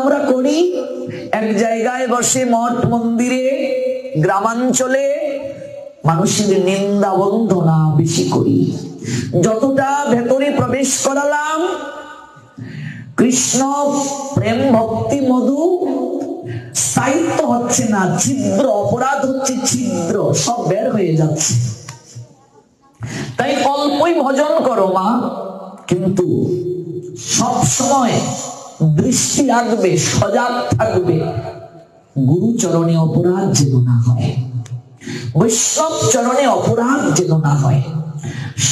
আমরা করি এক জায়গায় বসে মঠ মন্দিরে, গ্রামাঞ্চলে মানুষের নিন্দা বন্দনা বেশি করি। যতটা ভেতরে প্রবেশ করালাম কৃষ্ণ প্রেম ভক্তি মধু সাহিত্য হচ্ছে না, ছিদ্র অপরাধ হচ্ছে, ছিদ্র সব বের হয়ে যাচ্ছে। তাই অল্পই ভজন করো মা, কিন্তু সব সময় দৃষ্টি রাখবে, সজাগ থাকবে, গুরু চরণে অপরাধ যেন না হয়, বৈষ্ণব চরণে অপরাধ যেন না হয়,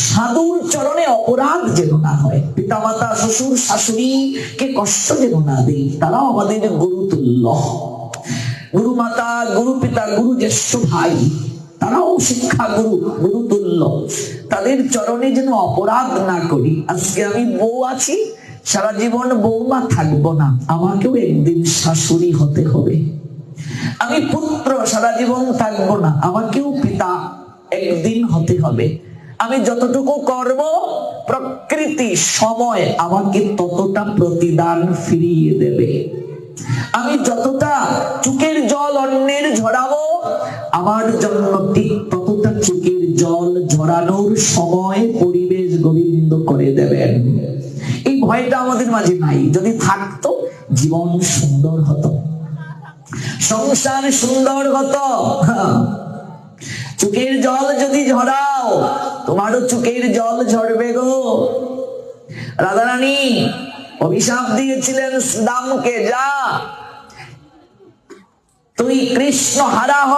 সাধুর চরণে অপরাধ যেন না হয়, পিতামাতা শ্বশুর শাশুড়ি কে কষ্ট যেন না দেই, তারাও আমাদের গুরু তুল্য। গুরু মাতা, গুরু পিতা, গুরু জ্যেষ্ঠ ভাই, তারাও শিক্ষা গুরু, গুরু তুল্য। তাদের চরণে যেন অপরাধ না করি। আজকে আমি বউ আছি, সারা জীবন বৌমা থাকবো না, আমাকেও একদিন শাশুড়ি হতে হবে। আমি পুত্র, সারা জীবন থাকবো না, আমাকেও পিতা একদিন হতে হবে। আমি যতটুকু করব, প্রকৃতি সময় আমাকে ততটা প্রতিদান ফিরিয়ে দেবে। আমি যতটা চোখের জল অন্যের ঝরাবো, আমার জন্য ঠিক ততটা চোখের জল ঝরানোর সময় পরিবেশ গোবিন্দ করে দেবেন। এই ভয়টা আমাদের মাঝে নাই। যদি থাকতো জীবন সুন্দর হতো, সংসার সুন্দর হতো। চোখের জল যদি ঝরাও, তোমারও চোখের জল ঝরবে গো। রাধারানী অভিশাপ দিয়েছিলেন শ্রীরামকে, যা তুই কৃষ্ণ হারা হ,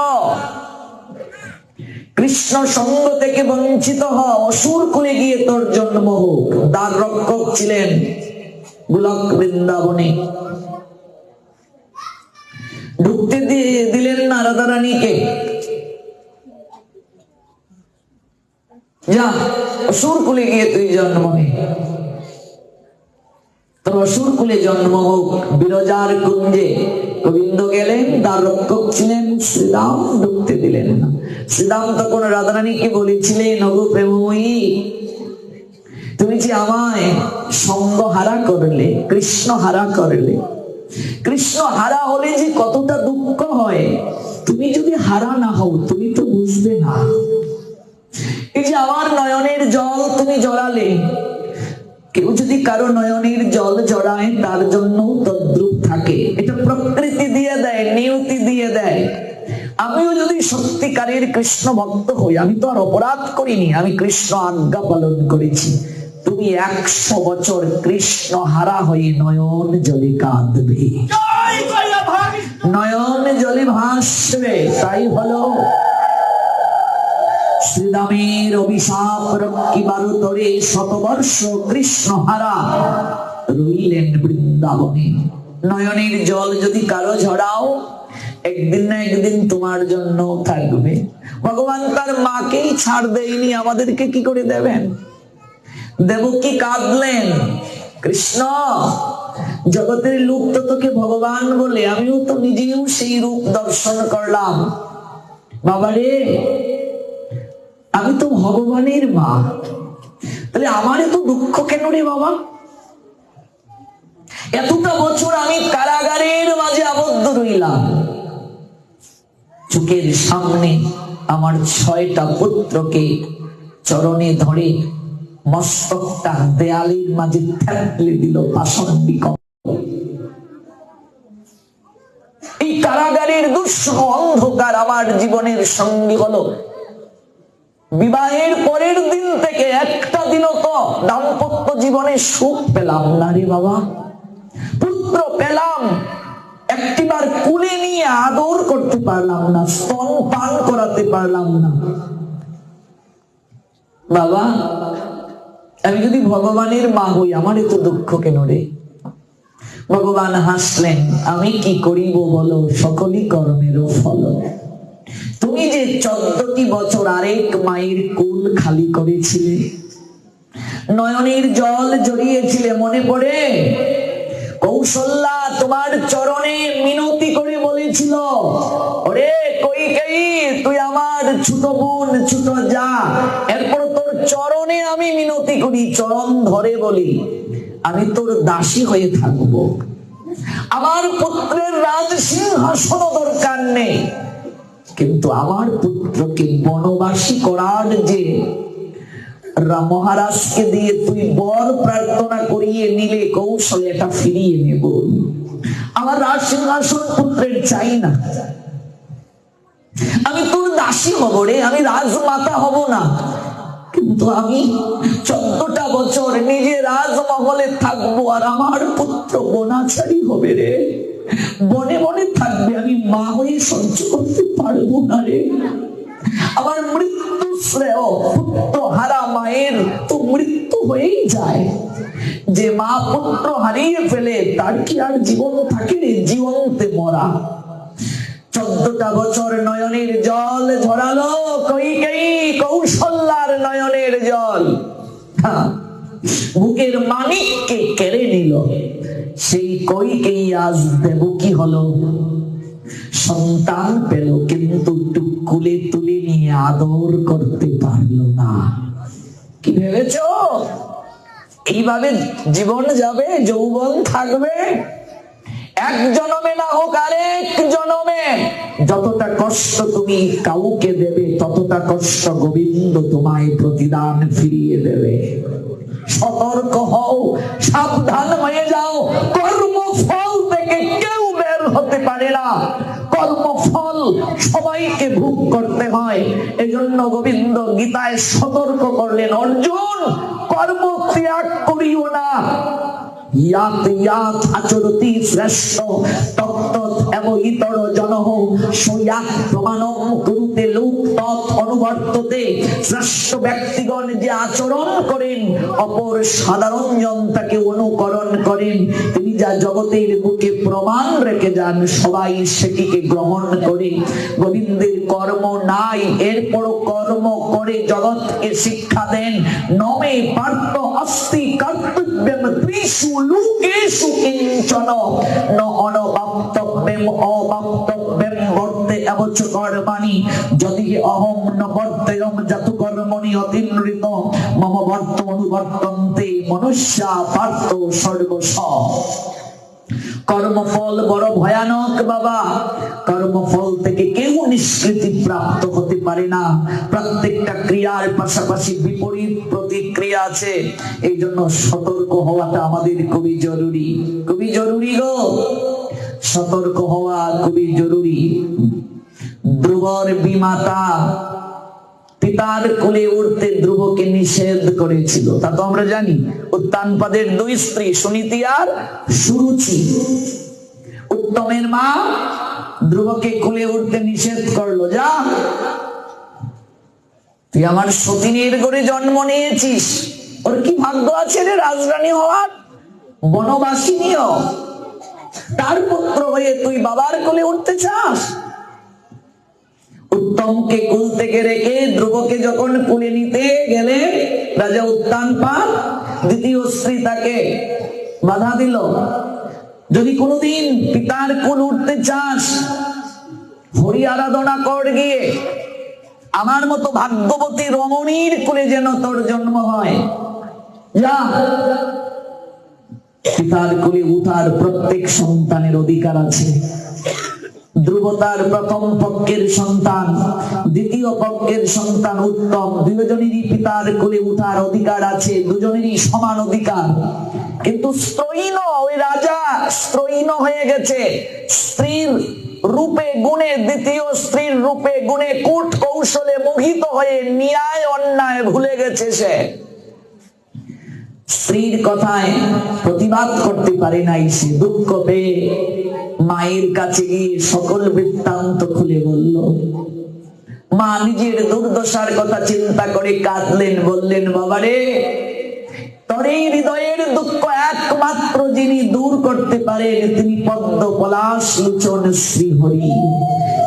কৃষ্ণ সঙ্গ থেকে বঞ্চিত হ, অসুর কুলে গিয়ে তোর জন্ম হোক। দ্বার রক্ষক ছিলেন গোলক বৃন্দাবনে, ঢুকতে দিলেন না রাধারানীকে। যা অসুর কুলে গিয়ে তুই জন্ম নে, তোর অসুর কুলে জন্ম হোক। বিরজার কুঞ্জে গোবিন্দ গেলেন, দ্বার রক্ষক ছিলেন শ্রীরাম, ঢুকতে দিলেন না। শ্রীরাম তখন রাধারানীকে বলেছিলেন, ওগো প্রেমময়ী, তুমি যে আমায় সঙ্গ হারা করলে, কৃষ্ণ হারা করলে। কৃষ্ণ হারা হলে যে কতটা দুঃখ হয়, তুমি যদি হারা না হও তুমি তো বুঝবে না। এই যে আমার নয়নের জল তুমি জড়ালে, কেউ যদি কারো নয়নের জল জড়ায় তার জন্য তদ্রূপ থাকে। এটা প্রকৃতি দিয়ে দেয়, নিয়তি দিয়ে দেয়। আমিও যদি সত্যিকারের কৃষ্ণ ভক্ত হই, আমি তো আর অপরাধ করিনি, আমি কৃষ্ণ আজ্ঞা পালন করেছি। তুমি 100 বছর কৃষ্ণ হারা হয়ে নয়ন জলে কাঁদবে, নয়ন জলে ভাসবে। তাই হলো শ্রীরামের অভিশাপ রক্ষিবার তরে 100 বর্ষ কৃষ্ণ হারা রইলেন বৃন্দাবনে। নয়নের জল যদি কারো ঝরাও, একদিন না একদিন তোমার জন্য থাকবে। ভগবান তার মাকেই ছাড় দেয়নি, আমাদেরকে কি করে দেবেন? দেবকী কাঁদলেন, কৃষ্ণ জগতের লোক তো তোকে ভগবান বলে, আমিও তো নিজেও সেই রূপ দর্শন করলাম। বাবারে, আমি তো ভগবানের মা, তাহলে আমার এত দুঃখ কেন রে বাবা? এতটা বছর আমি কারাগারের মাঝে আবদ্ধ রইলাম, চোখের সামনে আমার 6টা পুত্রকে চরণে ধরে মস্তকটা দেয়ালের মাঝে থেতলে দিল পাষণ্ডিক। এই কারাগারের দুঃসহ অন্ধকার আমার জীবনের সঙ্গী হলো। বিবাহের পরের দিন থেকে একটা দিনও তো দাম্পত্য জীবনে সুখ পেলাম না রে বাবা। পুত্র পেলাম, একটিবার কুলে নিয়ে আদর করতে পারলাম না, স্তন পান করাতে পারলাম না। বাবা, আমি যদি ভগবানের মা হই, আমার এত দুঃখ কেন রে? ভগবান হাসলেন, আমি কি করিব বলো, সকলই কর্মেরও ফল। তুমি যে 14টি বছর আরেক মায়ের কুল খালি করেছিলে, নয়নের জল জড়িয়েছিলে, মনে পড়ে? কৌশল্যা তোমার চরণে মিনতি করে বলেছিল, ওরে কইকেয়ী, তুই আমার ছোট বোন, ছোট যা, এরপর তোর চরণে আমি মিনতি করি, চরণ ধরে বলি, আমি তোর দাসী হয়ে থাকবো। আমার পুত্রের রাজ সিংহাসন দরকার নেই, কিন্তু আমার পুত্রকে বনবাসী করার যে মহারাজকে দিয়ে তুই বর প্রার্থনা করিয়ে নিলে কৌশলে এটা ফিরিয়ে নেব। আমার রাজ সিংহাসন পুত্রের চাই না, আমি তোর দাসী হব রে, আমি রাজমাতা হব না, কিন্তু আমি 14টা বছর নিজে রাজমহলে থাকবো আর আমার পুত্র বনাচারী হবে রে, বনে বনে থাকবে, আমি মা হয়ে সহ্য করতে পারবো না রে। আমার মৃত্যু শ্রেয়, পুত্র হারা মায়ের তো মৃত্যু হয়েই যায়, যে মা পুত্র হারিয়ে ফেলে তার কি আর জীবন থাকে রে, জীবনতে মরা। 14টা বছর নয়নের জল ঝরালো কইকেয়ী, কৌশল্যার নয়নের জল বুকের মানিককে কেড়ে নিল। সেই কইকেয়ী আজ দেবকী হলো, সন্তান পেল, কিন্তু টুকুলে তুলে নিয়ে আদর করতে পারলো না। কি ভেবেছ এইভাবে জীবন যাবে, যৌবন থাকবে? এক জনমে না হোক আরেক জনমে যতটা কষ্ট তুমি কাউকে দেবে, ততটা কষ্ট গোবিন্দ তোমায় প্রতিদান ফিরিয়ে দেবে। সতর্ক হও, সাবধান হয়ে যাও, কর্মফল থেকে কেউ বের হতে পারে না, কর্মফল সবাইকে ভোগ করতে হয়। এজন্য গোবিন্দ গীতায় সতর্ক করলেন, অর্জুন কর্ম ত্যাগ করিও না, ইয়াত ইয়াত আচরতি শ্রেষ্ঠ তত্তৎ এব ইতর জনঃ সয়াত প্রমাণম কুরুতে লোক তৎ অনুবর্ততে। শ্রেষ্ঠ ব্যক্তিগণ যে আচরণ করেন অপর সাধারণ জন তাকে অনুকরণ করেন, তিনি যা জগতের বুকে প্রমাণ রেখে যান সবাই সেটিকে গ্রহণ করে। গোবিন্দের কর্ম নাই, এরপরও কর্ম করে জগৎকে শিক্ষা দেন। নমে পার্থ অস্তি কর্তব্যম ত্রিষু লোকেষু কিঞ্চন ন অনবাপ্তব্যম অবাপ্তব্যম বর্তে এবচ কর্মাণি যদি অহম ন বর্তেয়ম জাতু কর্মণি অতিনৃত মম বর্ত অনুবর্তন্তে মনুষ্যা পার্থ সর্বশ। কর্মফল বড় ভয়ানক বাবা, কর্মফল থেকে কেউ নিষ্কৃতি প্রাপ্ত হতে পারে না। প্রত্যেকটা ক্রিয়ার পাশাপাশি বিপরীত প্রতিক্রিয়া আছে, এই জন্য সতর্ক হওয়াটা আমাদের খুবই জরুরি, খুবই জরুরি গো, সতর্ক হওয়া খুবই জরুরি। ধ্রুবর বিমাতা পিতার কোলে উঠতে ধ্রুবকে নিষেধ করেছিল, তা তো আমরা জানি। উত্তানপাদের 2 স্ত্রী সুনীতি আর সুরুচি, উত্তমের মা ধ্রুবকে কোলে উঠতে নিষেধ করলো, যা তুই আমার সতীনের ঘরে জন্ম নিয়েছিস, ওর কি ভাগ্য আছে রে রাজরানী হওয়ার, বনবাসিনীও, তার পুত্র হয়ে তুই বাবার কোলে উঠতে চাস? উত্তমকে কুল থেকে রেখে ধ্রুবকে যখন কোলে নিতে গেলে রাজা উত্তানপাদ দ্বিতীয় স্ত্রী তাকে বাধা দিল, যদি কোনোদিন পিতার কুল উঠতে চাস হরি আরাধনা কর গিয়ে, আমার মতো ভাগ্যবতী রমণীর কুলে যেন তোর জন্ম হয়, যা। পিতার কুলে উঠার প্রত্যেক সন্তানের অধিকার আছে। ধ্রুব তার প্রথম পক্ষের সন্তান, দ্বিতীয় পক্ষের সন্তান উত্তম, দুজনেরই পিতার কোলে উঠার অধিকার আছে, দুজনেরই সমান অধিকার। কিন্তু স্ত্রৈণ ওই রাজা স্ত্রৈণ হয়ে গেছে, স্ত্রীর রূপে গুণে, দ্বিতীয় স্ত্রীর রূপে গুণে কূট কৌশলে মোহিত হয়ে ন্যায় অন্যায় ভুলে গেছে। সে স্ত্রীর কথায় প্রতিবাদ করতে পারে নাই, সে দুঃখ পেয়ে মায়ের কাছে গিয়ে সকল বৃত্তান্ত খুলে বলল। মা নিজের দুর্দশার কথা চিন্তা করে কাঁদলেন, বললেন, বাবারে তোর এই হৃদয়ের দুঃখ একমাত্র যিনি দূর করতে পারেন তিনি পদ্ম পলাশ লোচন শ্রীহরি,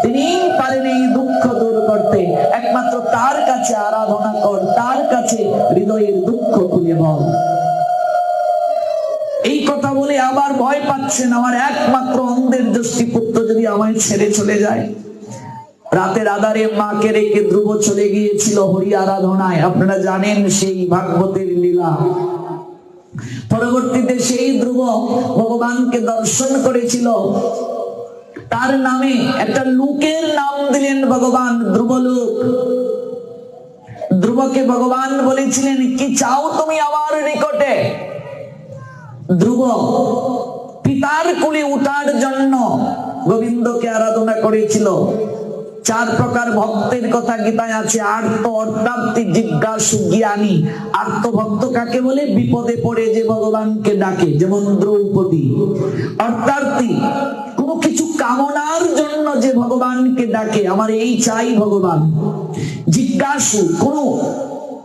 তিনি পারেন এই দুঃখ দূর করতে, একমাত্র তার কাছে আরাধনা কর, তার কাছে হৃদয়ের দুঃখ খুলে বল। এই কথা বলে আবার ভয় পাচ্ছেন, আমার একমাত্র অন্ধের জ্যোষ্ঠী পুত্র যদি আমায় ছেড়ে চলে যায়। রাতের আধারে মাকে রেখে ধ্রুব চলে গিয়েছিল হরি আরাধনায়। আপনারা জানেন সেই ভাগবতের লীলা। পরবর্তীতে সেই ধ্রুব ভগবানকে দর্শন করেছিল, তার নামে একটা লোকের নাম দিলেন ভগবান, ধ্রুবলোক। ধ্রুবকে ভগবান বলেছিলেন, কি চাও তুমি আমার নিকটে? ধ্রুব পিতার কোলে উঠার জন্য গোবিন্দকে আরাধনা করেছিল। 4 প্রকার ভক্তের কথা গীতায় আছে। আর্ত, অর্থার্থী, জিজ্ঞাসু, জ্ঞানী। আর্ত ভক্ত কাকে বলে? বিপদে পড়ে যে ভগবানকে ডাকে, যেমন দ্রৌপদী। অর্থার্থী, কোনো কিছু কামনার জন্য যে ভগবানকে ডাকে, আমার এই চাই ভগবান। জিজ্ঞাসু, কোনো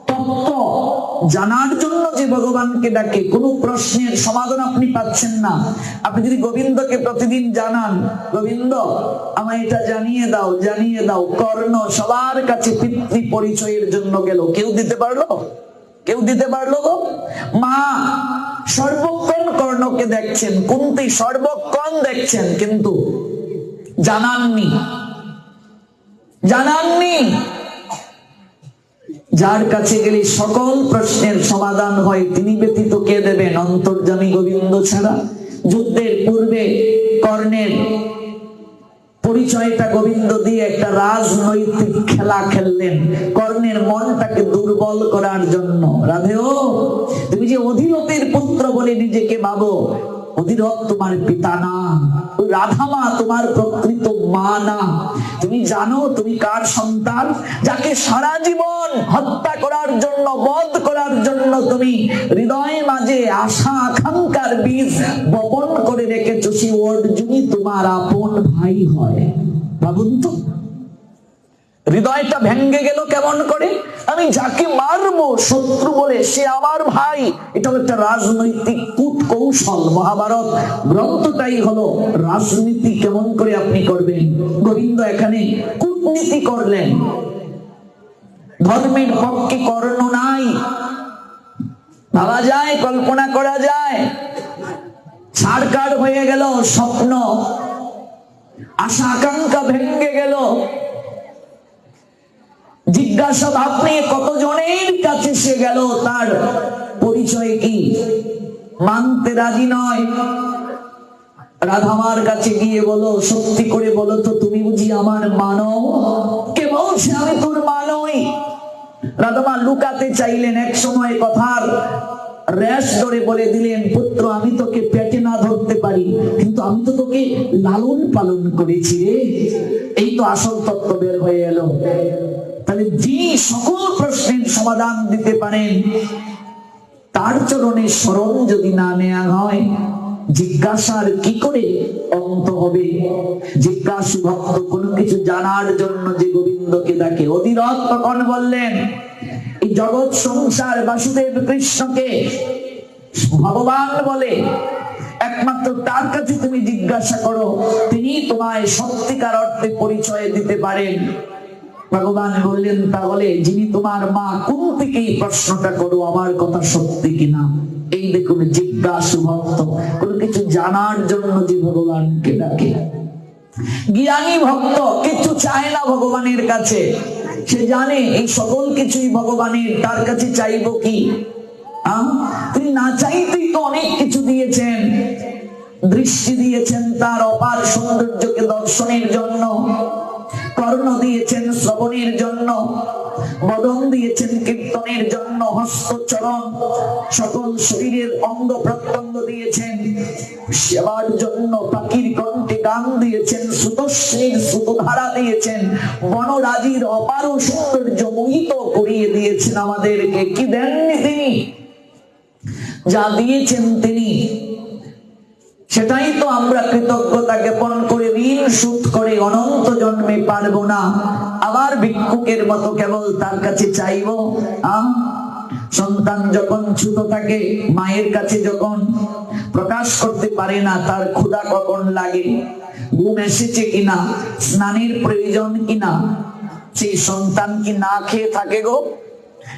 তত্ত্ব জানার জন্য যে ভগবানকে ডাকে, কোনো প্রশ্নের সমাধান আপনি পাচ্ছেন না, আপনি যদি গোবিন্দকে প্রতিদিন জানান, গোবিন্দ আমায় এটা জানিয়ে দাও, জানিয়ে দাও। কর্ণ সবার কাছে পিতৃ পরিচয়ের জন্য গেল, কেউ দিতে পারলো? কেউ দিতে পারলো গো? মা সর্বক্ষণ কর্ণকে দেখছেন, কুন্তী সর্বক্ষণ দেখছেন, কিন্তু জানাননি। যার কাছে গেলে সকল প্রশ্নের সমাধান হয়, তিনি ব্যতীত কে দেবেন? অন্তর্যামী গোবিন্দ ছাড়া। যুদ্ধের পূর্বে কর্ণের পরিচয়টা গোবিন্দ দিয়ে একটা রাজনৈতিক খেলা খেললেন, কর্ণের মনটাকে দুর্বল করার জন্য। রাধেও, তুমি যে অধিরথের পুত্র বলে নিজেকে ভাবো, অধিরথ তোমার পিতা না, রাধা মা তোমার প্রকৃত মা না। তুমি জানো তুমি কার সন্তান? যাকে সারা জীবন হত্যা করার জন্য, বধ করার জন্য তুমি হৃদয়ে মাঝে আশা আকাঙ্ক্ষার বীজ বপন করে রেখেছো, সেই অর্জুনই তোমার আপন ভাই হয়। ভাবুন তো, হৃদয়টা ভেঙ্গে গেল কেমন করে? আমি যাকে মারবো শত্রু বলে, সে আমার ভাই। এটাও একটা রাজনৈতিক কূট কৌশল। মহাভারত গ্রন্থটাই হলো রাজনীতি কেমন করে আপনি করবেন। গোবিন্দ এখানে কূটনীতি করলেন। ধর্মের পক্ষে কর্ণ নাই, ভাবা যায়, কল্পনা করা যায়। ছাড়কার হয়ে গেল স্বপ্ন, আশা আকাঙ্ক্ষা ভেঙ্গে গেল। জিজ্ঞাসা ভাব নিয়ে কতজনের কাছে সে গেল, তার পরিচয় কি? মানতে রাজি নয়। রাধামার কাছে গিয়ে বলো, সত্যি করে বলো তো, তুমি বুঝি আমার মানো? কে বলছে আমি তোর মানই? রাধামা লুকাতে চাইলেন, এক সময় কথার রেশ ধরে বলে দিলেন, পুত্র আমি তোকে পেটে না ধরতে পারি, কিন্তু আমি তো তোকে লালন পালন করেছি রে। এই তো আসল তত্ত্ব বের হয়ে এলো। তাহলে যিনি সকল প্রশ্নের সমাধান দিতে পারেন, তার চরণে শরণ যদি না নেওয়া হয়, জিজ্ঞাসার কি করে অন্ত হবে? জিজ্ঞাসু ভক্ত কোনো কিছু জানার জন্য যে গোবিন্দকে ডাকে। অধিরথ তখন বললেন, এই জগৎ সংসার বাসুদেব কৃষ্ণকে ভগবান বলে, একমাত্র তার কাছে তুমি জিজ্ঞাসা করো, তিনি তোমায় সত্যিকার অর্থে পরিচয় দিতে পারেন। ভগবান বললেন, তাহলে যিনি তোমার মা কুন্তীকে এই প্রশ্নটা করো, আমার কথা সত্যি কিনা। এই দেখুন, জিজ্ঞাসু ভক্ত কোন কিছু জানার জন্য যে ভগবানকে ডাকে। জ্ঞানী ভক্ত কিছু চায় না ভগবানের কাছে, সে জানে এই সকল কিছুই ভগবানের, তার কাছে চাইবো কি? তিনি না চাইতেই তো অনেক কিছু দিয়েছেন। দৃষ্টি দিয়েছেন তার অপার সৌন্দর্যকে দর্শনের জন্য, কর্ণ দিয়েছেন শ্রবণের জন্য, বদন দিয়েছেন কীর্তনের জন্য, হস্ত চরণ সকল শরীরের অঙ্গ প্রত্যঙ্গ দিয়েছেন সেবার জন্য, পাখির কণ্ঠে গান দিয়েছেন, সুতশ্রীর সুতধারা দিয়েছেন, বনরাজির অপার সৌন্দর্য মোহিত করিয়ে দিয়েছেন আমাদেরকে। কি দেননি তিনি? যা দিয়েছেন তিনি, সেটাই তো আমরা কৃতজ্ঞতা জ্ঞাপন করে ঋণ শোধ করে অনন্ত জন্মে পারবো না, আবার ভিক্ষুকের মতো কেবল তার কাছে চাইবো। সন্তান যখন ছোট থাকে, মায়ের কাছে যখন প্রকাশ করতে পারে না তার ক্ষুধা কখন লাগে, ঘুম এসেছে কিনা, স্নানের প্রয়োজন কিনা, সেই সন্তান কি না খেয়ে থাকে গো?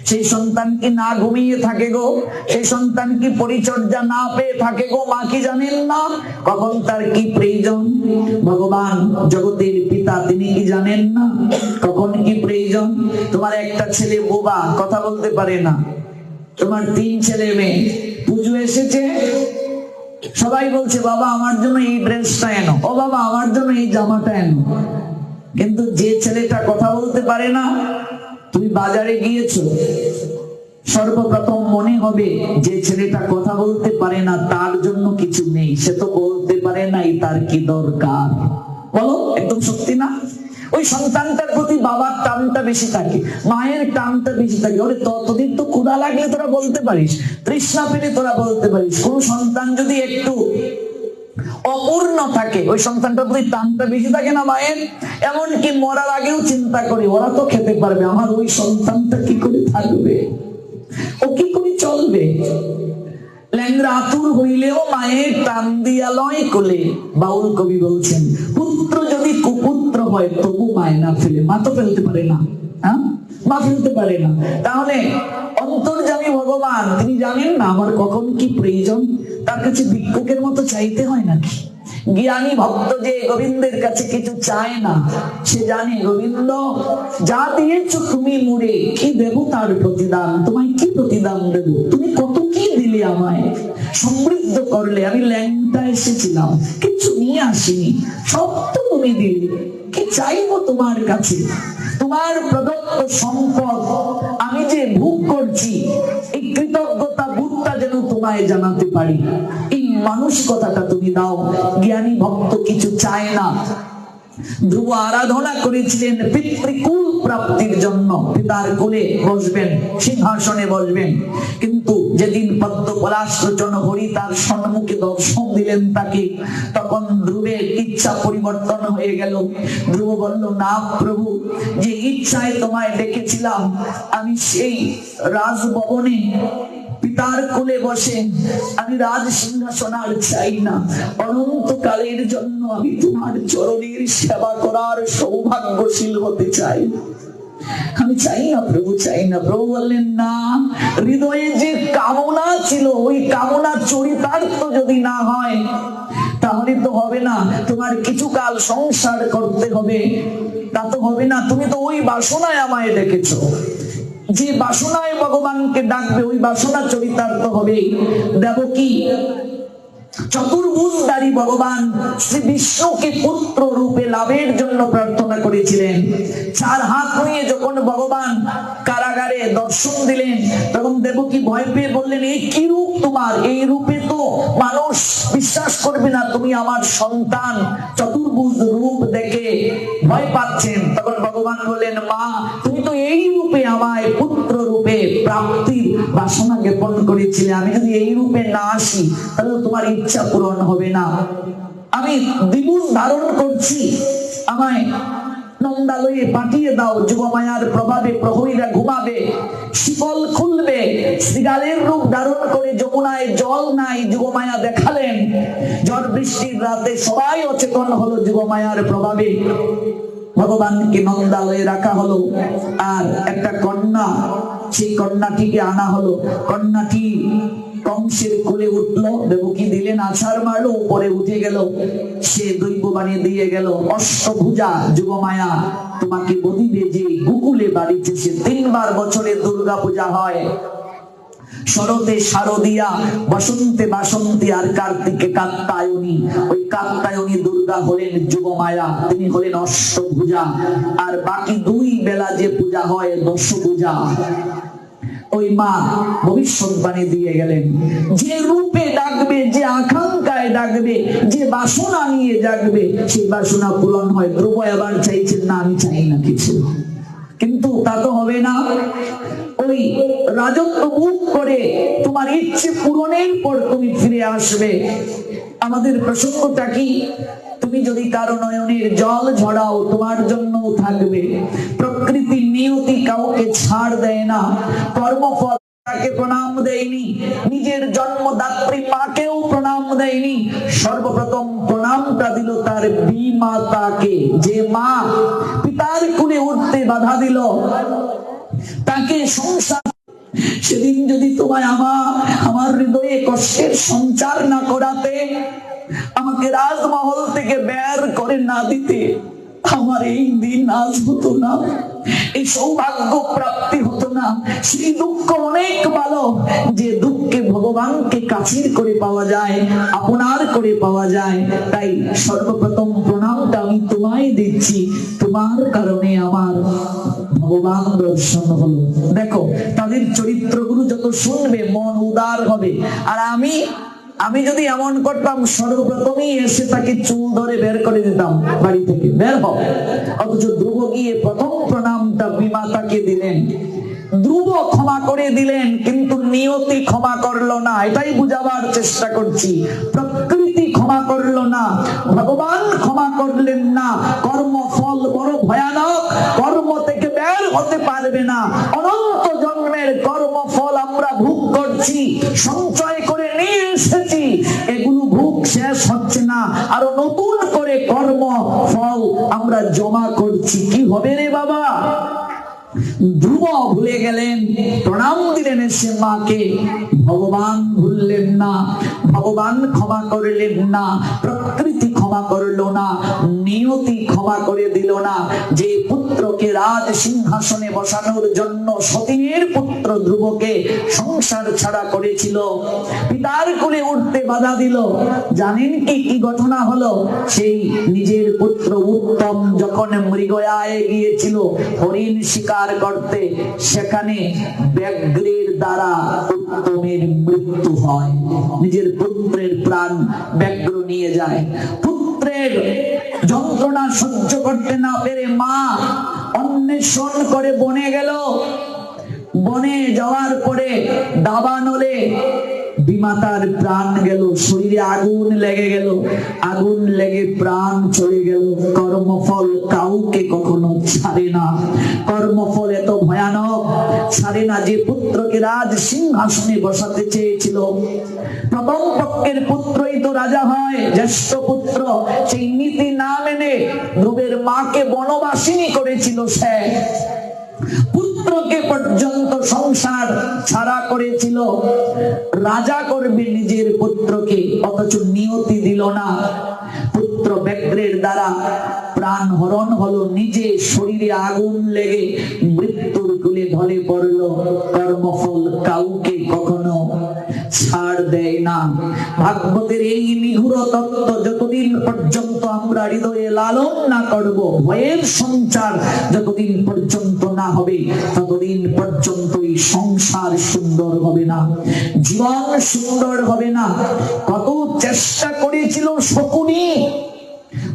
সেই সন্তান কি না ঘুমিয়ে থাকে গো? সেই সন্তান কি পরিচর্যা না পেয়ে থাকে গো? মা কি জানেন না কখন তার কি প্রয়োজন? ভগবান জগতের পিতা, তিনি কি জানেন না কখন কি প্রয়োজন? তোমার একটা ছেলে বোবা, কথা বলতে পারে না, তোমার 3 ছেলে মেয়ে, পুজো এসেছে, সবাই বলছে বাবা আমার জন্য এই ড্রেসটা এনো, ও বাবা আমার জন্য এই জামাটা এনো। কিন্তু যে ছেলেটা কথা বলতে পারে না, তুমি বাজারে গিয়েছো, সর্বপ্রথম মনে হবে যে ছেলেটা কথা বলতে পারে না তার জন্য কিছু নেই, সে তো বলতে পারে নাই, তার কি দরকার? বলো, একদম সত্যি না? ওই সন্তানটার প্রতি বাবার টানটা বেশি থাকে, মায়ের টানটা বেশি থাকে। ওরে ততদিন তো ক্ষুধা লাগলে তোরা বলতে পারিস, তৃষ্ণা পেলে তোরা বলতে পারিস। কোন সন্তান যদি একটু অপূর্ণ থাকে, ওই সন্তানটার প্রতি টানটা বেশি থাকে না মায়ের? এমনকি মরার আগেও চিন্তা করে ওরা তো খেতে পারবে, আমার ওই সন্তানটা কি করে থাকবে, ও কি করে চলবে। ল্যাংরা আতুর হইলেও মায়ের টান দিয়া লয় কোলে। বাউল কবি বলছেন, পুত্র যদি কুপুত্র হয় তবু মায় না ফেলে। মা তো ফেলতে পারে না, মা ফেলতে পারে না। তাহলে অন্তর্যামী ভগবান তিনি জানেন না আমার কখন কি প্রয়োজন, তার কাছে ভিক্ষুকের মতো চাইতে হয় নাকি? জ্ঞানী ভক্ত যে গোবিন্দের কাছে কিছু চায় না, সে জানে গোবিন্দ যা দিয়েছ তুমি মুড়ে, কি দেব তার প্রতিদান? তোমায় কি প্রতিদান দেব? তুমি কত কি দিলে, আমায় সমৃদ্ধ করলে, আমি ল্যাংটা এসেছিলাম, কিছু নিয়ে আসিনি, সব তো তুমি দিলে, কি চাইবো তোমার কাছে? তোমার প্রদত্ত সম্পদ আমি যে ভোগ করছি, এই কৃতজ্ঞতা বোধটা যেন তোমায় জানাতে পারি, এই মানসিকতাটা তুমি দাও। জ্ঞানী ভক্ত কিছু চায় না। ধ্রুব আরাধনা করেছিলেন পিতৃকুল প্রাপ্তির জন্য, পিতার কোলে বসবেন, সিংহাসনে বসবেন। কিন্তু যেদিন পদ্ম পলাশলোচন হরি তার সম্মুখে দর্শন দিলেন তাকে, তখন ধ্রুবের ইচ্ছা পরিবর্তন হয়ে গেল। ধ্রুব বলল, না প্রভু, যে ইচ্ছায় তোমায় ডেকেছিলাম, আমি সেই রাজভবনে পিতার কোলে বসে আমি রাজ সিংহাসন আর চাই না, অনন্তকালের জন্য আমি তোমার চরণের সেবা করার সৌভাগ্যশীল হতে চাই। আমি চাই না প্রভু, চাই না। প্রভু বললেন, না, হৃদয়ে যে কামনা ছিল ওই কামনা চরিতার্থ যদি না হয় তাহলে তো হবে না। তোমার কিছু কাল সংসার করতে হবে, তা তো হবে না। তুমি তো ওই বাসনায় আমায় ডেকেছো, যে বাসনায় ভগবানকে ডাকবে ওই বাসনা চরিতার্থ হবে। দেবকী চতুর্ভুজধারী ভগবান শ্রী বিষ্ণুকে পুত্র রূপে লাভের জন্য প্রার্থনা করেছিলেন। 4 হাত নিয়ে যখন ভগবান কারাগারে দর্শন দিলেন, তখন দেবকী ভয় পেয়ে বললেন, এই কি রূপ তোমার? এই রূপে তো মানুষ বিশ্বাস করবে না তুমি আমার সন্তান। চতুর্ভুজ রূপ দেখে ভয় পাচ্ছেন। তখন ভগবান বললেন, মা, তুমি তো এই রূপে আমায় পুত্র রূপে প্রাপ্তির বাসনা জ্ঞাপন করেছিলে, আমি যদি এই রূপে না আসি তাহলে তোমার ইচ্ছা পূরণ হবে না। আমি দ্বিগুণ ধারণ করছি, আমায় নন্দালয়ে পাঠিয়ে দাও। যুগমায়ার প্রভাবে প্রহরীরা ঘুমাবে, শিকল খুলবে, শৃগালের রূপ ধারণ করে যমুনায় জল নাই যুগমায়া দেখালেন। ঝড় বৃষ্টির রাতে সবাই অচেতন হলো যুগমায়ার প্রভাবে। ভগবানকে নন্দালয়ে রাখা হলো, আর একটা কন্যা, সেই কন্যাটিকে আনা হলো। কন্যাটি কংসের কোলে উঠলো, দেবকী দিলেন আছাড় মারলো, উপরে উঠে গেল। সে দৈব বানিয়ে দিয়ে গেল, অষ্টভুজা যুগমায়া তোমাকে বদিবে যে গোকুলে বাড়িতে। সে 3 বার বছরে দুর্গা পূজা হয়। শরতে শারদিয়া, বসন্তে বাসন্তী, আর কার্তিকে কাত্তায়নী। ওই কাত্তায়নী দুর্গা হলেন যুগমায়া, তিনি হলেন অষ্টভুজা। আর বাকি 2 বেলা যে পূজা হয় দশভুজা। ওই মা ভবিষ্যৎবাণী দিয়ে গেলেন, যে রূপে ডাকবে, যে আকাঙ্ক্ষায় ডাকবে, যে বাসনা নিয়ে ডাকবে, সেই বাসনা পূরণ হয়। ধ্রুব আবার চাইছেন, না, আমি চাই না কিছু, কিন্তু তা তো হবে না। ওই রাজত্ব ভোগ করে তোমার ইচ্ছে পূরণের পর তুমি ফিরে আসবে। আমাদের প্রসঙ্গটা কি? তুমি যদি কারো নয়নের জল ঝরাও তোমার জন্য থাকবে। প্রকৃতির নিয়তি কাউকে ছাড় দেয় না, কর্মফল তাকে প্রণাম দেয়নি, নিজের জন্মদাত্রী মাকেও প্রণাম দেয়নি। সর্বপ্রথম প্রণামটা দিল তার বিমাতাকে। যে মা পিতার কোলে উঠতে বাধা দিল, তাকে সংসার, সেদিন যদি তোমায় আমার হৃদয়ে কষ্টের সঞ্চার না করাতে, আমাকে রাজমহল থেকে বের করে না দিতে, আমার এই দিন আজ হতো না। এই সৌভাগ্য প্রাপ্তি হতো না। সেই দুঃখ অনেক ভালো, যে দুঃখে ভগবানকে কাছের করে পাওয়া যায়, আপনার করে পাওয়া যায়। তাই সর্বপ্রথম প্রণামটা আমি তোমায় দিচ্ছি, তোমার কারণে আমার ভগবান দর্শন হলো। দেখো তাদের চরিত্রগুলো যত শুনবে মন উদার হবে। আর আমি যদি এমন করতাম, সর্বপ্রথমই এসে তাকে চুল ধরে বের করে দিতাম বাড়ি থেকে, বের হও। অথচ ধ্রুব গিয়ে প্রথম প্রণামটা বিমাতাকে দিলেন। ধ্রুব ক্ষমা করে দিলেন, কিন্তু নিয়তি ক্ষমা করলো না। এটাই বুঝাবার চেষ্টা করছি। প্রকৃতি ক্ষমা করলো না, ভগবান ক্ষমা করলেন না। কর্মফল বড় ভয়ানক, কর্ম থেকে বের হতে পারবে না। অনন্ত জন্মের কর্মফল আমরা ভোগ করছি, সঞ্চয় করে নিয়ে এসেছি, এগুলো ভোগ শেষ হচ্ছে না, আরো নতুন করে কর্ম ফল আমরা জমা করছি। কি হবে রে বাবা? ধ্রুব ভুলে গেলেন, প্রণাম দিলেন এসে মাকে। ভগবান ভুললেন না, ভগবান ক্ষমা করলেন না, প্রকৃতি ক্ষমা করলো না, নিয়তি ক্ষমা করে দিল না। যে পুত্রকে রাজ সিংহাসনে বসানোর জন্য সতীর পুত্র ধ্রুবকে সংসার ছাড়া করেছিল, পিতার কোলে উঠতে বাধা দিল, জানেন কি কি ঘটনা হলো? সেই নিজের পুত্র উত্তম যখন মৃগয়ায় গিয়েছিল হরিণ শিকার করতে, সেখানে ব্যাঘ্রের দ্বারা উত্তমের মৃত্যু হয়। নিজের পুত্রের প্রাণ ব্যাঘ্র নিয়ে যায়। পুত্রের যন্ত্রণা সহ্য করতে না পেরে মা অন্বেষণ করে বনে গেল। বনে যাওয়ার পরে দাবানলে বিমাতার প্রাণ গেল, শরীরে আগুন লেগে গেল, আগুন লেগে প্রাণ চলে গেল। কর্মফল কাউকে কখনো ছাড়ে না, কর্মফল এত ভয়ানক, ছাড়ে না। যে পুত্রকে রাজ সিংহাসনে বসাতে চেয়েছিল, প্রথম পক্ষের পুত্রই তো রাজা হয়, জ্যেষ্ঠ পুত্র, সেই নীতি না মেনে ধ্রুবের মাকে বনবাসিনী করেছিল। সে পুত্রকে পর্যন্ত সংসার ছাড়া করেছিল, রাজা করবে নিজের পুত্রকে, অথচ নিয়তি দিল না। পুত্র ব্যাঘ্রের দ্বারা প্রাণ হরণ হলো, নিজে শরীরে আগুন লেগে মৃত্যুর কুলে ঢলে পড়লো। কর্মফল কাউকে কখনো ছাড় দেয় না। ভাগবতের এই নিগূঢ় তত্ত্ব যতদিন পর্যন্ত আমরা হৃদয়ে লালন না করব, ভয়ের সঞ্চার যতদিন পর্যন্ত না হবে, ততদিন পর্যন্ত এই সংসার সুন্দর হবে না, জীবন সুন্দর হবে না। কত চেষ্টা করেছিল শকুনি,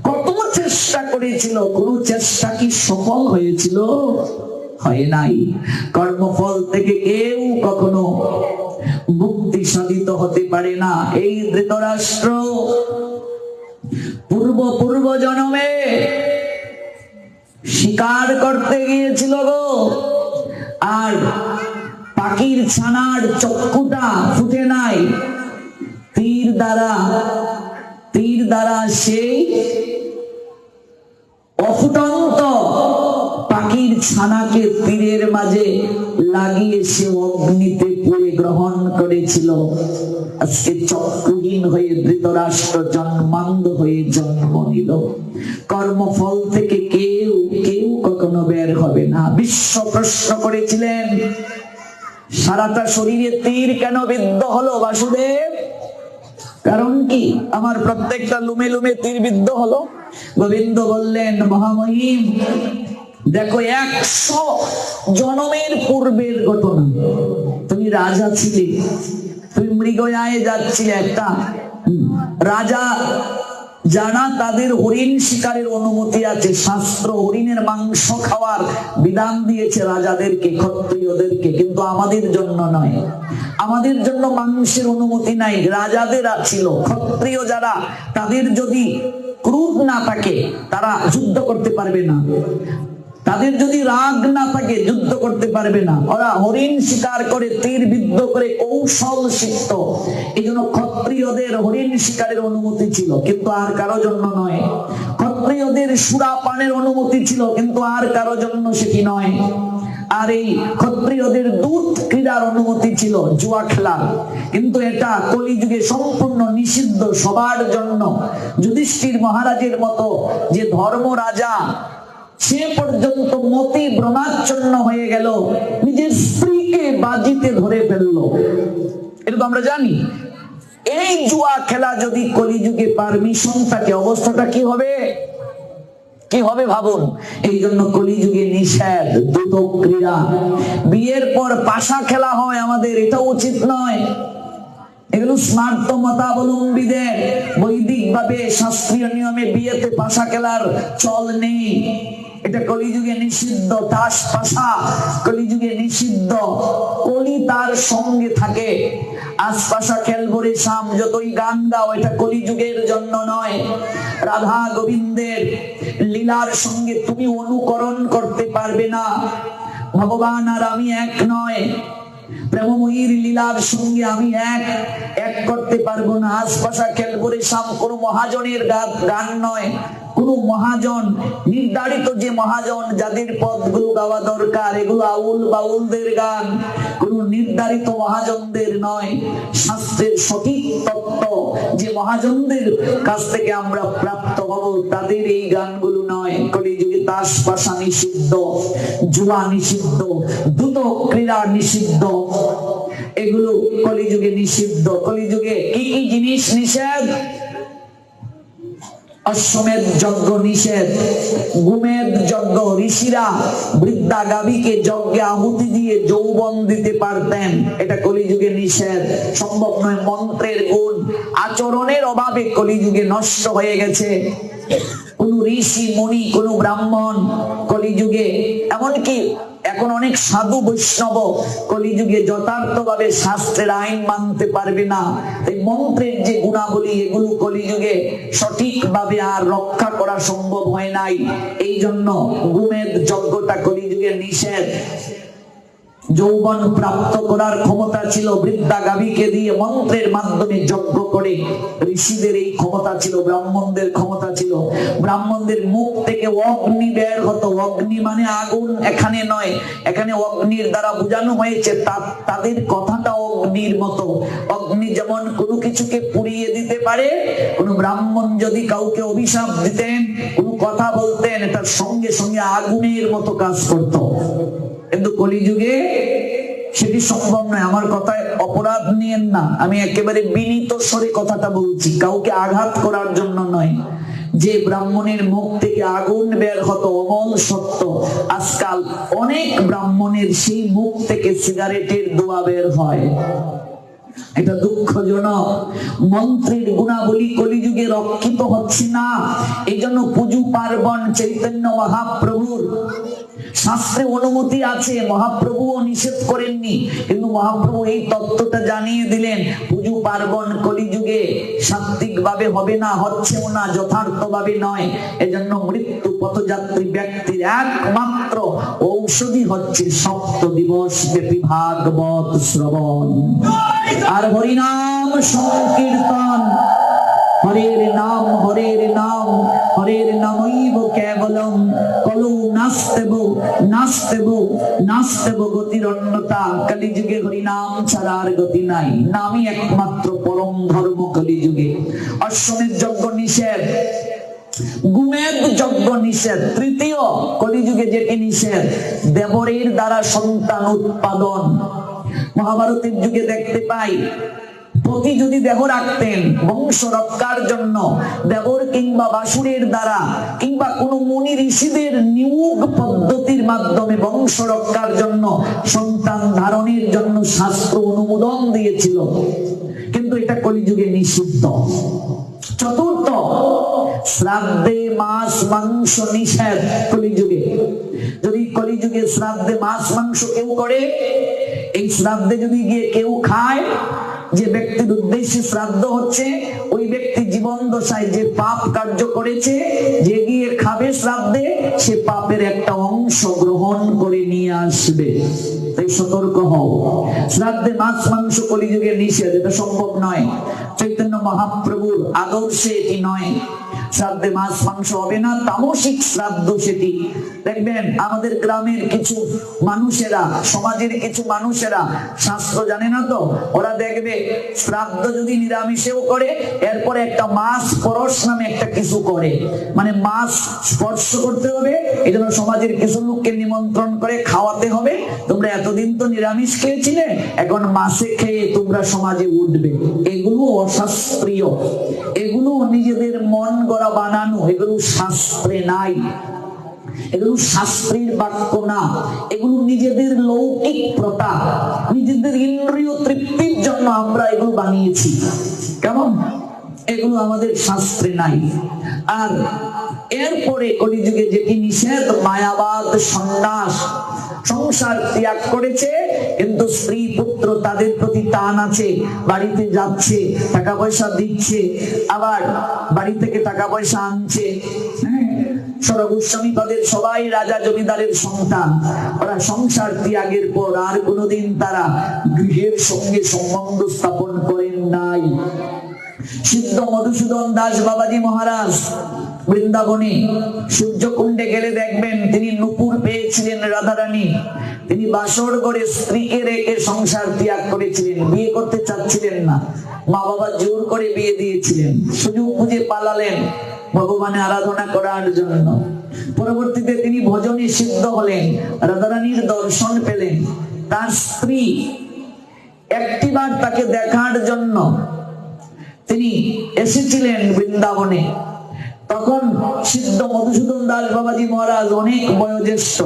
কত চেষ্টা করেছিল, কোন চেষ্টা কি সফল হয়েছিল? হয় নাই। কর্মফল থেকে কেউ কখনো মুক্তি সাধিত হতে পারে না। এই ধৃতরাষ্ট্র পূর্ব জন্মে শিকার করতে গিয়েছিল গো, আর পাখির ছানার চক্ষুটা ফুটে নাই, তীর দ্বারা সেই অফুটন্ত পাখির ছানাকে তীরের মাঝে লাগিয়ে সে অগ্নিতে পুড়ে গ্রহণ করেছিল। আজকে চক্ষুহীন হয়ে ধৃতরাষ্ট্র জন্মান্ধ হয়ে জন্ম নিল। কর্মফল থেকে কেউ কখনো বের হবে না। বিশ্ব প্রশ্ন করেছিলেন, সারাটা শরীরে তীর কেন বিদ্ধ হলো বাসুদেব? কারণ কি? আমার প্রত্যেকটা লুমে লুমে তীর বিদ্ধ হলো। গোবিন্দ বললেন, মহামহিম দেখো, 100 জন্মের পূর্বের ঘটনা। তুমি রাজা ছিলে, তুমি মৃগয়ায় যাচ্ছিলে। একটা রাজা যারা, তাদের হরিণ শিকারের অনুমতি আছে, শাস্ত্র হরিণের মাংস খাওয়ার বিধান দিয়েছে রাজাদেরকে, ক্ষত্রিয়দেরকে, কিন্তু আমাদের জন্য নয়। আমাদের জন্য মাংসের অনুমতি নাই, রাজাদের ছিল। ক্ষত্রিয় যারা, তাদের যদি ক্রোধ না থাকে তারা যুদ্ধ করতে পারবে না, তাদের যদি রাগ না থাকে যুদ্ধ করতে পারবে না। ওরা হরিণ শিকার করে, তীর বিদ্ধ করে কৌশল শিখত। এই জন্য ক্ষত্রিয়দের হরিণ শিকারের অনুমতি ছিল, কিন্তু আর কারো জন্য নয়। ক্ষত্রিয়দের সুরা পানের অনুমতি ছিল, কিন্তু আর কারো জন্য সেটি নয়। আর এই ক্ষত্রিয়দের দুধ ক্রীড়ার অনুমতি ছিল, জুয়া খেলার, কিন্তু এটা কলিযুগে সম্পূর্ণ নিষিদ্ধ সবার জন্য। যুধিষ্ঠির মহারাজের মতো যে ধর্ম রাজা, সে পর্যন্ত মতি ব্রহ্মাচ্ছন্ন হয়ে গেল, নিজের স্ত্রীকে বাজিতে ধরে ফেললো। এটা তো আমরা জানি। এই জুয়া খেলা যদি কলিযুগে পারমিশন থাকে, অবস্থাটা কি হবে? কি হবে ভাবুন। এই জন্য কলিযুগে নিষেধ দ্রুত ক্রীড়া। বিয়ের পর পাশা খেলা হয় আমাদের, এটা উচিত নয়। এগুলো স্মার্ত মতাবলম্বীদের বৈদিক ভাবে শাস্ত্রীয় নিয়মে বিয়েতে পাশা খেলার চল নেই। এটা কলিযুগে নিষিদ্ধ। তাস পাশা কলিযুগে নিষিদ্ধ। কলি তার সঙ্গে থাকে। আজ পাশা খেলবো রে শাম, যতই গান গাও, এটা কলিযুগের জন্য নয়। রাধা গোবিন্দের লীলার সঙ্গে তুমি অনুকরণ করতে পারবে না। ভগবান আর আমি এক নয়। প্রেমময়ীর লীলার সঙ্গে আমি এক করতে পারবো না। আশপাশা খেলবো রে শাম কোন মহাজনের গান নয়। কোন মহাজন, নির্ধারিত যে মহাজন যাদের পদগুলো গাওয়া দরকার, এগুলো আউল বাউলদের গান, কোন নির্ধারিত মহাজনদের নয়। শাস্ত্রের সঠিক তত্ত্ব যে মহাজনদের কাছ থেকে আমরা প্রাপ্ত হব, তাদের এই গানগুলো নয়। কলিযুগে তাস পাশা নিষিদ্ধ, জুয়া নিষিদ্ধ, দ্রুত ক্রীড়া নিষিদ্ধ। এগুলো কলিযুগে নিষিদ্ধ। কলিযুগে কি কি জিনিস নিষেধ? অশ্বমেধ যজ্ঞ নিষেধ, গুমেধ যজ্ঞ। ঋষিরা বৃদ্ধা গাভীকে যজ্ঞে আহুতি দিয়ে যৌবন দিতে পারতেন, এটা কলিযুগে নিষেধ। সম্ভব নয়। মন্ত্রের গুণ আচরণের অভাবে কলিযুগে নষ্ট হয়ে গেছে। কোন ঋষি মুনি, কোন ব্রাহ্মণ কলিযুগে, এমনকি এখন অনেক সাধু বৈষ্ণব কলিযুগে যথার্থভাবে শাস্ত্রের আইন মানতে পারবে না। এই মন্ত্রের যে গুণাবলী, এগুলো কলিযুগে সঠিকভাবে আর রক্ষা করা সম্ভব হয় নাই। এই জন্য গুমেধ যজ্ঞটা কলিযুগে নিষেধ। যৌবন প্রাপ্ত করার ক্ষমতা ছিল বৃদ্ধা গাভীকে দিয়ে মন্ত্রের মাধ্যমে যজ্ঞ করে। ঋষিদের এই ক্ষমতা ছিল, ব্রাহ্মণদের ক্ষমতা ছিল। ব্রাহ্মণদের মুখ থেকে অগ্নি বের হতো। অগ্নি মানে আগুন এখানে নয়, এখানে অগ্নির দ্বারা বোঝানো হয়েছে তাদের কথাটা অগ্নির মতো। অগ্নি যেমন কোনো কিছুকে পুড়িয়ে দিতে পারে, কোন ব্রাহ্মণ যদি কাউকে অভিশাপ দিতেন, কোন কথা বলতেন, এটার সঙ্গে সঙ্গে আগুনের মতো কাজ করত। কিন্তু কলিযুগে সেটি সম্ভব নয়। আমার কথায় অপরাধ নিয়েন না, আমি একেবারে বিনীত স্বরে কথাটা বলছি, কাউকে আঘাত করার জন্য নয়। যে ব্রাহ্মণের মুখ থেকে আগুন বের হতো অমল সত্য, আজকাল অনেক ব্রাহ্মণের সেই মুখ থেকে সিগারেটের ধোঁয়া বের হয়। এটা দুঃখজনক। মন্ত্রের গুণাবলী কলিযুগে রক্ষিত হচ্ছে না। এই জন্য পুজো পার্বণ চৈতন্য মহাপ্রভুর শাস্ত্রে অনুমতি আছে, মহাপ্রভুও নিষেধ করেননি, কিন্তু মহাপ্রভু এই তত্ত্বটা জানিয়ে দিলেন। পুজো পার্বণ কলিযুগে সাত্বিক ভাবে হবে না, হচ্ছেও না, যথার্থ ভাবে নয়। এজন্য মৃত্যু পথযাত্রী ব্যক্তির একমাত্র ঔষধি হচ্ছে সপ্ত দিবস ব্যাপী ভাগবত শ্রবণ আর হরিনাম সংকীর্তন। হরের নাম, হরের নাম, হরের নামৈব কেবলম, কলৌ নাস্তেব নাস্তেব নাস্তেব গতির অন্যতা। কলিযুগে হরিনাম ছাড়া আর গতি নাই। নামই একমাত্র পরম ধর্ম কলিযুগে। অশ্বমেধ যজ্ঞ নিষেধ, গুমেধ যজ্ঞ নিষেধ। তৃতীয় কলিযুগে যেটি নিষেধ, দেবরের দ্বারা সন্তান উৎপাদন। মহাভারতের যুগে দেখতে পাই, পতি যদি দেহ রাখতেন বংশ রক্ষার জন্য, দেবর কিংবা বাসুরের দ্বারা কিংবা কোন মুনি ঋষিদের নিয়োগ পদ্ধতির মাধ্যমে বংশ রক্ষার জন্য, সন্তান ধারণের জন্য শাস্ত্র অনুমোদন দিয়েছিল, কিন্তু এটা কলিযুগে নিষিদ্ধ। চতুর্থ, শ্রাদ্ধে মাছ মাংস নিষেধ কলিযুগে। যদি কলিযুগে শ্রাদ্ধে মাছ মাংস কেউ করে, এই শ্রাদ্ধে যদি গিয়ে কেউ খায়, যে ব্যক্তির উদ্দেশ্যে শ্রাদ্ধ হচ্ছে, ওই ব্যক্তি জীবন দশায় যে পাপ কার্য করেছে, যে গিয়ে খাবে শ্রাদ্ধে, সে পাপের একটা অংশ গ্রহণ করে নিয়ে আসবে। তাই সতর্ক হও। শ্রাদ্ধে মাছ মাংস কলিযুগে নিষেধ, এটা সম্ভব নয়। চৈতন্য মহাপ্রভুর আদর্শে এটি নয়। শ্রাদ্ধে মাছ মাংস হবে না, তামসিক শ্রাদ্ধ সেটি। দেখবেন আমাদের গ্রামের কিছু মানুষেরা, সমাজের কিছু মানুষেরা শাস্ত্র জানে না তো, ওরা দেখবে শ্রাদ্ধ যদি নিরামিষেও করে এরপরে একটা মাছ পরশ নামে একটা কিছু করে, মানে মাছ স্পর্শ করতে হবে, এই জন্য সমাজের কিছু লোককে নিমন্ত্রণ করে খাওয়াতে হবে, তোমরা এতদিন তো নিরামিষ খেয়েছিলে, এখন মাছে খেয়ে তোমরা সমাজে উঠবে। এগুলো অশাস্ত্রীয়, এগুলো নিজেদের মন গড়া বানানো, এগুলো শাস্ত্রে নাই, এগুলো শাস্ত্রের বাক্য না, এগুলো নিজেদের লৌকিক প্রথা, নিজেদের ইন্দ্রিয় তৃপ্তির জন্য আমরা এগুলো বানিয়েছি। কেমন? এগুলো আমাদের শাস্ত্রে নাই। আর এরপরে কলিযুগে যেটি নিষেধ, মায়াবাদ, সন্ন্যাস, সংসার ত্যাগ করেছে কিন্তু স্ত্রী পুত্র তাদের প্রতি টান আছে, বাড়িতে যাচ্ছে, টাকা পয়সা দিচ্ছে, আবার বাড়ি থেকে টাকা পয়সা আনছে। সরগোস্বামী তাদের সবাই রাজা জমিদারের সন্তান, ওরা সংসার ত্যাগের পর আর কোনোদিন তারা গৃহের সঙ্গে সম্বন্ধ স্থাপন করেন নাই। সিদ্ধ মধুসূদন দাস বাবাজি মহারাজ বৃন্দাবনে সূর্যকুণ্ডে গেলে দেখবেন তিনি নূপুর পেয়েছিলেন রাধারানী, তিনি বাসর করে স্ত্রীকে রেখে সংসার ত্যাগ করেছিলেন, বিয়ে করতে চাচ্ছিলেন না, মা বাবা জোর করে বিয়ে দিয়েছিলেন, সুযোগ বুঝে পালালেন ভগবানের আরাধনা করার জন্য। পরবর্তীতে তিনি ভজনে সিদ্ধ হলেন, রাধারানীর দর্শন পেলেন, তার স্ত্রী একটিবার তাকে দেখার জন্য তিনি এসেছিলেন বৃন্দাবনে। তখন সিদ্ধ মধুসূদন দাস বাবাজি মহারাজ অনেক বয়োজ্যেষ্ঠ,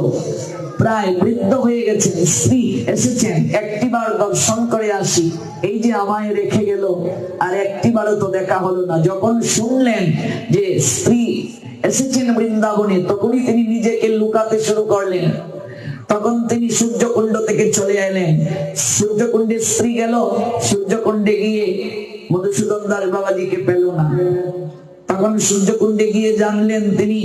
প্রায় বৃদ্ধ হয়ে গেছেন, স্ত্রী এসেছেন, একটিবার দর্শন করে আসি, এই যে আমায় রেখে গেল, আর একটিবারও তো দেখা হলো না। যখন শুনলেন যে স্ত্রী এসেছেন বৃন্দাবনে, তখনই তিনি নিজেকে লুকাতে শুরু করলেন। তখন তিনি সূর্যকুণ্ড থেকে চলে এলেন, সূর্যকুণ্ডে স্ত্রী গেল, সূর্যকুণ্ডে গিয়ে মধুসূদন দাস বাবাজিকে পেল না। তখন সূর্যকুণ্ডে গিয়ে জানলেন তিনি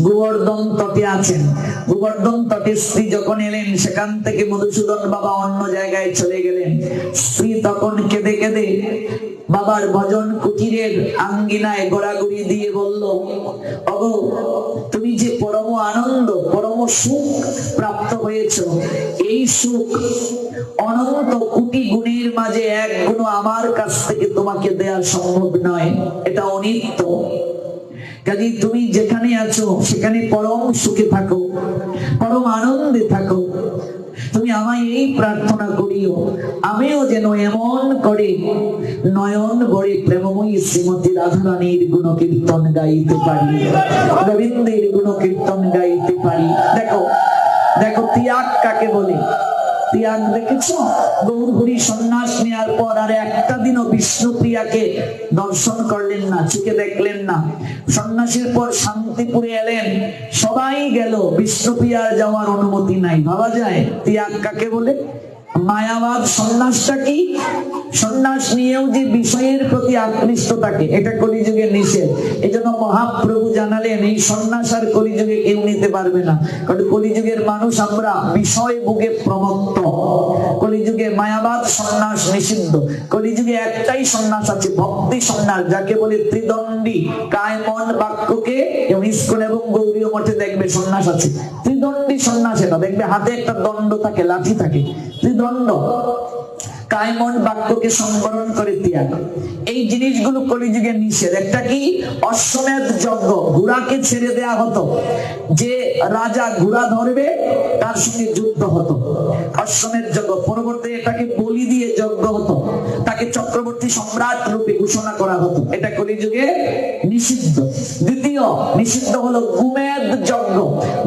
গোবর্ধন তটে আছেন। গোবর্ধন তটে স্ত্রী যখন এলেন, সেখান থেকে মধুসূদন বাবা অন্য জায়গায় চলে গেলেন। স্ত্রী তখন কেঁদে কেঁদে বাবার ভজন কুটিরের আঙ্গিনায় গোড়াগুড়ি দিয়ে বলল, ওগো তুমি যে পরম আনন্দ, পরম সুখ প্রাপ্ত হয়েছ, এই সুখ অনন্ত কোটি গুণের মাঝে এক গুণ আমার কাছ থেকে তোমাকে দেয়া সম্ভব নয়, এটা অনিত্য। কাজে তুমি যেখানে আছো সেখানে পরম সুখে থাকো, পরম আনন্দে থাকো। তুমি আমায় এই প্রার্থনা করিও, আমিও যেন এমন করে নয়ন ভরে প্রেমময়ী শ্রীমতী রাধারানীর গুণ কীর্তন গাইতে পারি, গোবিন্দের গুণ কীর্তন গাইতে পারি। দেখো দেখো ত্যাগ কাকে বলে। ত্যাগ দেখেছ? গৌরহরি সন্ন্যাস নেওয়ার পর আর একটা দিনও বিষ্ণুপ্রিয়াকে দর্শন করলেন না, চোখে দেখলেন না। সন্ন্যাসের পর শান্তিপুরে এলেন, সবাই গেল, বিষ্ণুপ্রিয়ার যাওয়ার অনুমতি নাই। ভাবা যায় ত্যাগ কাকে বলে? মায়াবাদ সন্ন্যাসটা কি? সন্ন্যাস নিয়েও যে বিষয়ের প্রতি আকৃষ্ট থাকে, এটা কলিযুগের নিষেধ। এই জন্য মহাপ্রভু জানালেন এই সন্ন্যাস আর কলিযুগে কেউ নিতে পারবে না, কারণ কলিযুগের মানুষ আমরা বিষয় ভোগে প্রমত্ত। কলিযুগে মায়াবাদ সন্ন্যাস নিষিদ্ধ। কলিযুগে একটাই সন্ন্যাস আছে, ভক্তি সন্ন্যাস, যাকে বলে ত্রিদণ্ডী, কায় মন বাক্যকে। যেমন ইস্কন এবং গৌরীয় মঠে দেখবে সন্ন্যাস আছে, ত্রিদণ্ডী সন্ন্যাস। এটা দেখবে হাতে একটা দণ্ড থাকে, লাঠি থাকে, ত্রিদণ্ড। কায় মন বাক্যকে সংবরণ করে ত্যাগ, এই জিনিসগুলো কলিযুগে নিষেধ। একটা কি? অশ্বমেধ যজ্ঞ, ঘোড়াকে ছেড়ে দেয়া হতো, যে রাজা ঘোড়া ধরবে তার সঙ্গে যুদ্ধ হতো, অশ্বমেধ যজ্ঞ। পরবর্তী এটাকে বলি দিয়ে যজ্ঞ হতো, তাকে চক্রবর্তী সম্রাট রূপে ঘোষণা করা হতো, এটা কলিযুগে নিষিদ্ধ। দ্বিতীয় নিষিদ্ধ হলো গোমেদ যজ্ঞ,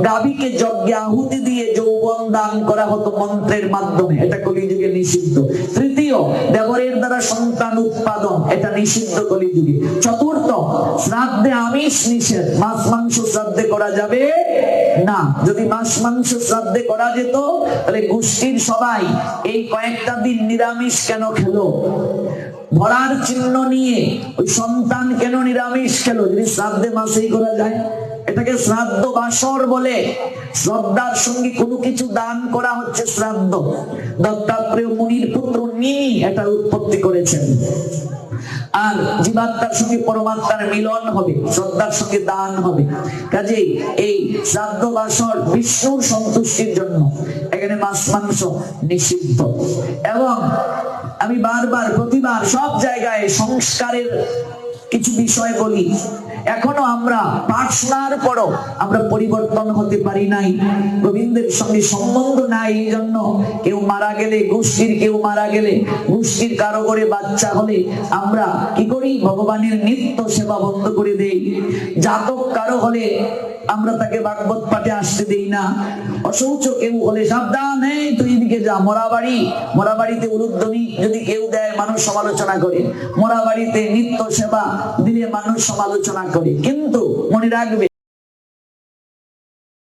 গাভীকে যজ্ঞে আহুতি দিয়ে যৌবন দান করা হতো মন্ত্রের মাধ্যমে, এটা কলিযুগে নিষিদ্ধ। তৃতীয় দেবরের দ্বারা সন্তান উৎপাদন, এটা নিষিদ্ধ কলিযুগে। চতুর্থ শ্রাদ্ধে আমিষ নিষেধ, মাছ মাংস শ্রাদ্ধে করা যাবে না। যদি মাছ মাংস শ্রাদ্ধে করা যেত তাহলে গোষ্ঠীর সবাই এই কয়েকটা দিন নিরামিষ কেন খেলো, ধরার চিহ্ন নিয়ে ওই সন্তান কেন নিরামিষ খেলো, যদি শ্রাদ্ধে মাসেই করা যায়। এটাকে শ্রাদ্ধ বাসর বলে, শ্রদ্ধার সঙ্গে কোনো কিছু দান করা হচ্ছে শ্রাদ্ধ। দত্তাত্রেয় মুনির পুত্র নিনি এটার উৎপত্তি করেছেন। আর জীবাত্মার সঙ্গে পরমাত্মার মিলন হবে, শ্রদ্ধার সঙ্গে দান হবে। কাজেই এই শ্রাদ্ধ বাসর বিষ্ণুর সন্তুষ্টির জন্য, এখানে মাছ মাংস নিষিদ্ধ। এবং আমি বারবার প্রতিবার সব জায়গায় সংস্কারের কিছু বিষয় বলি। এখনো আমরা পাঠ শোনার পরও আমরা পরিবর্তন হতে পারি নাই, গোবিন্দের সঙ্গে সম্বন্ধ নাই। এই জন্য কেউ মারা গেলে, গোষ্ঠীর কেউ মারা গেলে, গোষ্ঠীর কারো করে বাচ্চা হলে আমরা কি করি? ভগবানের নিত্য সেবা বন্ধ করে দেই। জাতক কারো হলে আমরা তাকে ভাগবত পাঠে আসতে দেই না। অশৌচ কেউ হলে সাবধান, এই তুই এদিকে যা। মরা বাড়িতে উলুধ্বনি যদি কেউ দেয় মানুষ সমালোচনা করে, মরা বাড়িতে নিত্য সেবা দিলে মানুষ সমালোচনা করে। কিন্তু মনে রাখবে